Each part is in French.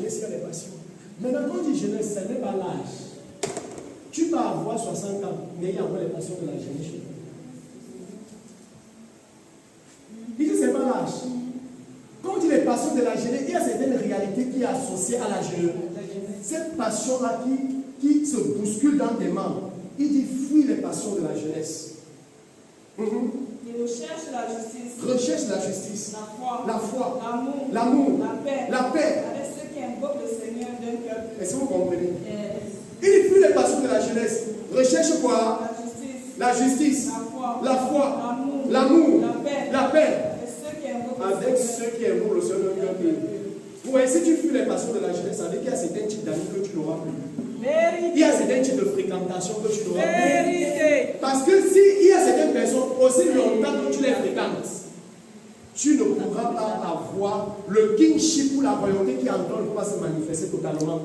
jeunesse, il y a les passions. Maintenant, quand on dit jeunesse, ce n'est pas l'âge. Tu peux avoir 60 ans, mais il y a encore les passions de la jeunesse chez toi. Il dit, ce n'est pas l'âge. Quand on dit les passions de la jeunesse, il y a certaines réalités qui sont associées à la jeunesse. Cette passion-là qui se bouscule dans tes membres, il dit, fuis les passions de la jeunesse. Il recherche la justice. Recherche la justice. La foi. L'amour. La paix. Avec ceux qui invoquent le Seigneur d'un cœur. Est-ce que vous comprenez? Il dit, fuis les passions de la jeunesse. Recherche quoi? La justice. La foi. L'amour. La paix. Avec ceux qui invoquent le Seigneur d'un cœur pur. Vous voyez, si tu fuis les passions de la jeunesse, ça veut dire qu'il y a certains types d'amis que tu n'auras plus. Il y a certains types de fréquentation que tu n'auras plus. Parce que s'il y a certaines personnes, aussi longtemps que tu les fréquentes, tu ne pourras pas avoir le kingship ou la royauté qui en toi ne peut pas se manifester totalement.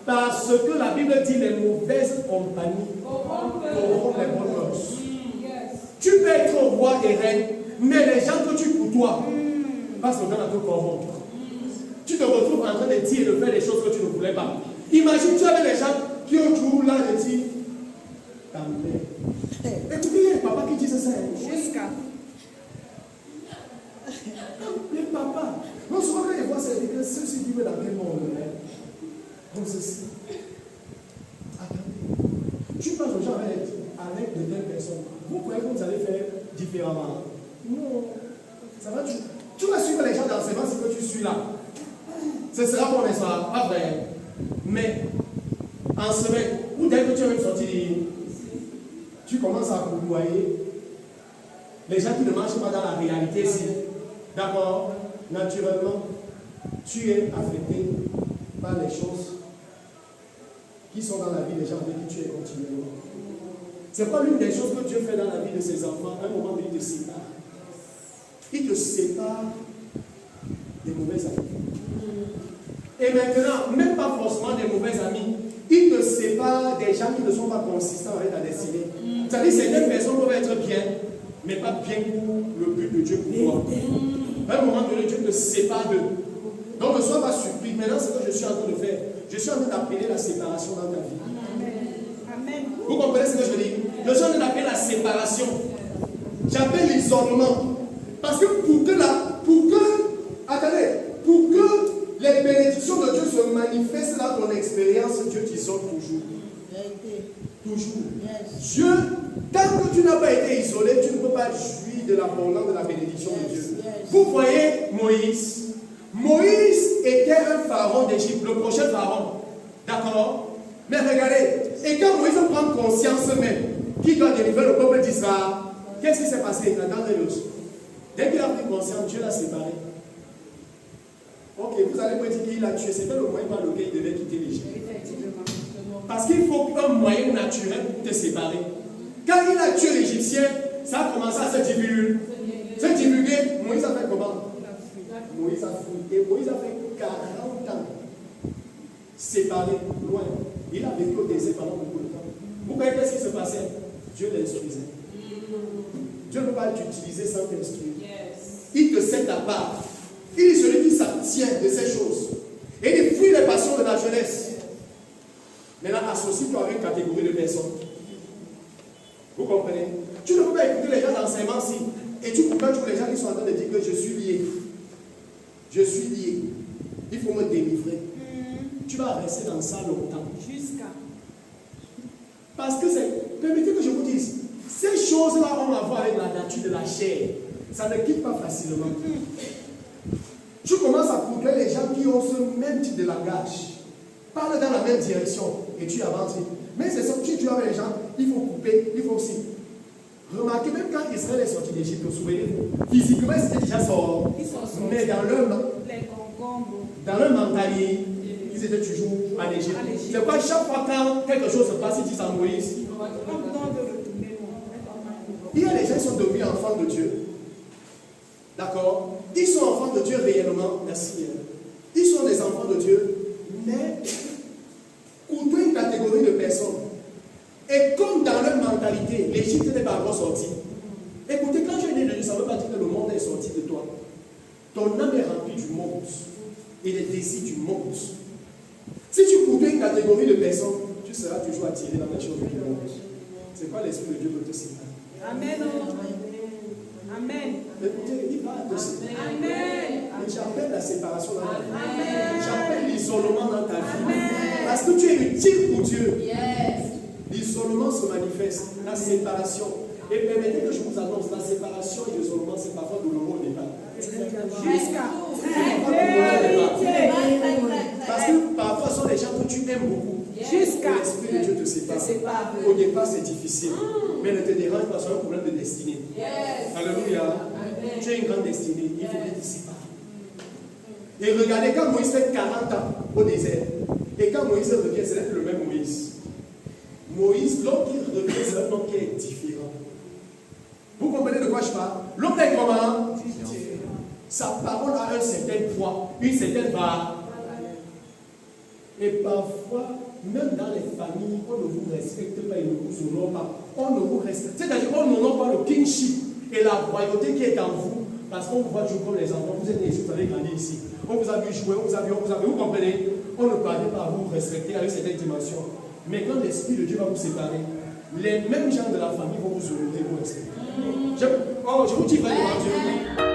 Parce que la Bible dit les mauvaises compagnies corrompent les bonnes mœurs. Tu peux être roi et reine, mais les gens que tu côtoies passent le temps à te corrompre. Tu te retrouves en train de dire et de faire des choses que tu ne voulais pas. Imagine, tu avais les gens qui ont toujours là et dit ta mère. Écoutez, il y a un papa qui dit ça. Jusqu'à. Les papas. Non, souvent quand ils voient ça, ils disent que ceux-ci vivent dans quel monde. Comme ceci. Attendez. Tu penses aux gens avec de telles personnes. Vous croyez que vous allez faire différemment? Non. Ça va, tu vas suivre les gens d'enseignement si que tu suis là. Ce sera pour l'instant, pas vrai. Mais en semaine, ou dès que tu as une sortie, tu commences à coudoyer les gens qui ne marchent pas dans la réalité ici. D'accord, naturellement, tu es affecté par les choses qui sont dans la vie des gens avec qui tu es continuellement. C'est pas l'une des choses que Dieu fait dans la vie de ses enfants. À un moment donné, il te sépare. Il te sépare des mauvais amis. Et maintenant, même pas forcément des mauvais amis, il te sépare des gens qui ne sont pas consistants avec ta destinée. C'est-à-dire que certaines personnes peuvent être bien, mais pas bien pour le but de Dieu pour toi. À un moment donné, Dieu te sépare d'eux. Donc ne sois pas surpris. Maintenant, c'est ce que je suis en train de faire. Je suis en train d'appeler la séparation dans ta vie. Amen. Vous comprenez ce que je dis? Je suis en train d'appeler la séparation. J'appelle l'isolement. Parce que pour que les bénédictions de Dieu se manifestent dans ton expérience, Dieu t'isole toujours. Toujours. Dieu, tant que tu n'as pas été isolé, tu ne peux pas jouir de l'abondance de la bénédiction de Dieu. Vous voyez Moïse. Moïse était un pharaon d'Égypte, le prochain pharaon. D'accord? Mais regardez, et quand Moïse prend conscience même qu'il doit délivrer le peuple d'Israël, qu'est-ce qui s'est passé? Dès qu'il a pris conscience, Dieu l'a séparé. Ok, vous allez me dire qu'il l'a tué. C'était le moyen par lequel il devait quitter l'Égypte. Parce qu'il faut un moyen naturel pour te séparer. Quand il a tué l'Égyptien, ça a commencé à se divulguer. Moïse a fait comment? Moïse a fui. Et Moïse a fait 40 ans. Séparé, loin. Il a vécu au désert pendant beaucoup de temps. Vous voyez qu'est-ce qui se passait? Dieu l'instruisait. Dieu ne peut pas t'utiliser sans t'instruire. Il te set à part. Il est celui qui s'abstient de ces choses. Et il fuit les passions de la jeunesse. Maintenant, associe-toi avec une catégorie de personnes. Vous comprenez? Tu ne peux pas écouter les gens d'enseignement si. Et tu peux pas trouver les gens qui sont en train de dire que je suis lié. Je suis lié. Il faut me délivrer. Tu vas rester dans ça longtemps. Jusqu'à. Parce que c'est. Permettez que je vous dise. Ces choses-là ont à voir avec la nature de la chair. Ça ne quitte pas facilement. Tu commences à couvrir les gens qui ont ce même type de langage. Parle dans la même direction et tu avances. Mais c'est ça, tu vois les gens, il faut couper, il faut aussi. Remarquez, même quand Israël est sorti d'Égypte, vous souvenez-vous, physiquement, c'était déjà sorti. Mais dans leur mentalité, ils étaient toujours en Égypte. C'est pourquoi chaque fois quand quelque chose se passe, ils disent à Moïse. Il y a des gens qui sont devenus enfants de Dieu. D'accord? Ils sont enfants de Dieu réellement. Merci. Ils sont des enfants de Dieu. Mais, contre une catégorie de personnes. Et comme dans leur mentalité, l'Égypte n'est pas encore sortie. Écoutez, quand tu es né de Dieu, ça ne veut pas dire que le monde est sorti de toi. Ton âme est remplie du monde. et les désirs du monde. Si tu coupes une catégorie de personnes, tu seras toujours attiré dans les choses du monde. C'est quoi l'Esprit de Dieu veut te séparer? Amen. Amen. Écoutez, il va te séparer. Amen. Et j'appelle la séparation dans ta vie. J'appelle l'isolement dans ta vie. Parce que tu es utile pour Dieu. L'isolement se manifeste, la séparation. Et permettez que je vous annonce, la séparation et l'isolement, c'est parfois douloureux au départ. Jusqu'à. Parce que parfois, ce sont des gens que tu aimes beaucoup. Jusqu'à. L'Esprit de Dieu te sépare. Au départ, c'est difficile. Mais ne te dérange pas, c'est un problème de destinée. Alléluia. Tu as une grande destinée. Il faut que tu te sépares. Et regardez, quand Moïse fait 40 ans au désert, et quand Moïse revient, ce n'est plus le même Moïse. Moïse, l'homme qui revient, c'est un homme qui est différent. Vous comprenez de quoi je parle? L'homme est comment? Sa parole a un certain poids, une certaine valeur. Et parfois, même dans les familles, on ne vous respecte pas et ne vous honore pas. On ne vous respecte. C'est-à-dire qu'on n'honore pas le kingship et la royauté qui est en vous. Parce qu'on vous voit toujours comme les enfants. Vous êtes ici, vous avez grandi ici. On vous a vu jouer, on vous a vu, vous comprenez? On ne parvient pas à vous respecter avec certaines dimensions. Mais quand l'Esprit de Dieu va vous séparer, les mêmes gens de la famille vont vous honorer, vous respecter. Je vous dis vraiment Dieu.